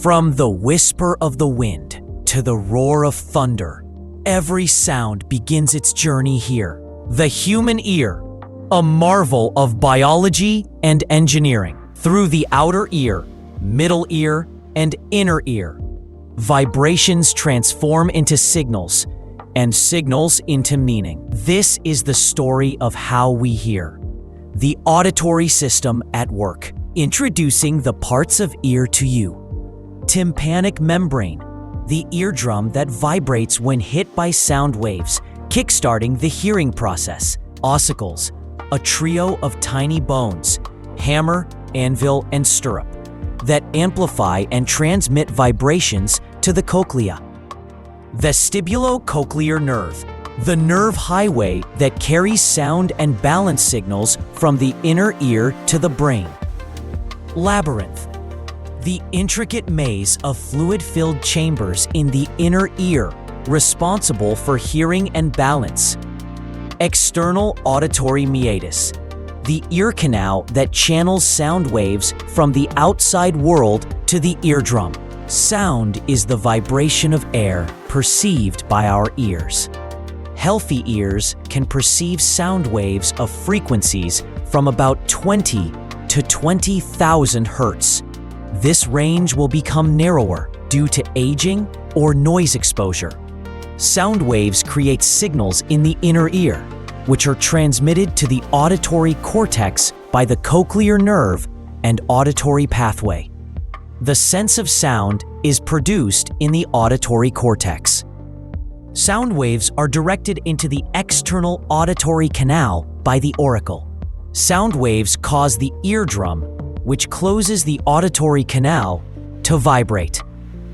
From the whisper of the wind to the roar of thunder, every sound begins its journey here. The human ear, a marvel of biology and engineering. Through the outer ear, middle ear, and inner ear, vibrations transform into signals, and signals into meaning. This is the story of how we hear. The auditory system at work. Introducing the parts of ear to you. Tympanic membrane, the eardrum that vibrates when hit by sound waves, kickstarting the hearing process. Ossicles, a trio of tiny bones, hammer, anvil, and stirrup, that amplify and transmit vibrations to the cochlea. Vestibulo-cochlear nerve, the nerve highway that carries sound and balance signals from the inner ear to the brain. Labyrinth, the intricate maze of fluid-filled chambers in the inner ear, responsible for hearing and balance. External auditory meatus, the ear canal that channels sound waves from the outside world to the eardrum. Sound is the vibration of air perceived by our ears. Healthy ears can perceive sound waves of frequencies from about 20 to 20,000 hertz. This range will become narrower due to aging or noise exposure. Sound waves create signals in the inner ear, which are transmitted to the auditory cortex by the cochlear nerve and auditory pathway. The sense of sound is produced in the auditory cortex. Sound waves are directed into the external auditory canal by the auricle. Sound waves cause the eardrum, which closes the auditory canal, to vibrate.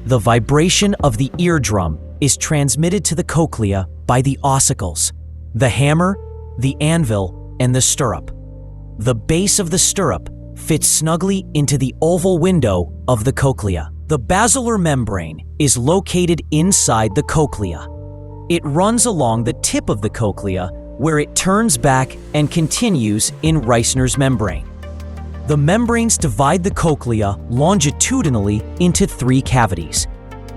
The vibration of the eardrum is transmitted to the cochlea by the ossicles, the hammer, the anvil, and the stirrup. The base of the stirrup fits snugly into the oval window of the cochlea. The basilar membrane is located inside the cochlea. It runs along the tip of the cochlea, where it turns back and continues in Reissner's membrane. The membranes divide the cochlea longitudinally into three cavities: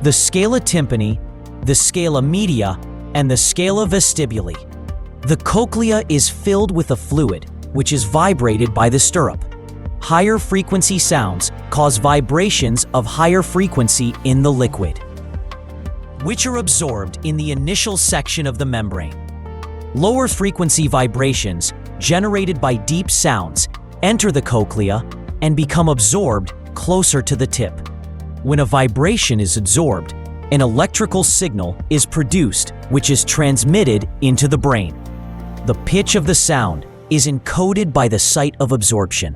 the scala tympani, the scala media, and the scala vestibuli. The cochlea is filled with a fluid, which is vibrated by the stirrup. Higher frequency sounds cause vibrations of higher frequency in the liquid, which are absorbed in the initial section of the membrane. Lower frequency vibrations, generated by deep sounds, enter the cochlea and become absorbed closer to the tip. When a vibration is absorbed, an electrical signal is produced, which is transmitted into the brain. The pitch of the sound is encoded by the site of absorption.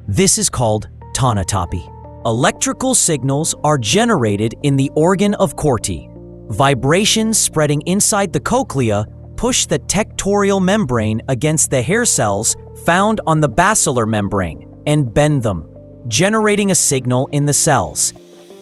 This is called tonotopy. Electrical signals are generated in the organ of Corti. Vibrations spreading inside the cochlea push the tectorial membrane against the hair cells found on the basilar membrane and bend them, generating a signal in the cells.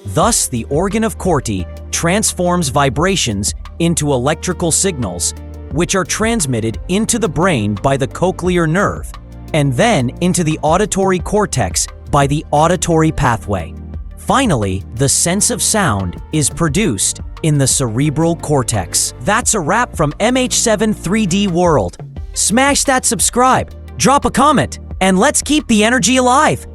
Thus, the organ of Corti transforms vibrations into electrical signals, which are transmitted into the brain by the cochlear nerve, and then into the auditory cortex by the auditory pathway. Finally, the sense of sound is produced in the cerebral cortex. That's a wrap from MH7 3D World. Smash that subscribe, drop a comment, and let's keep the energy alive.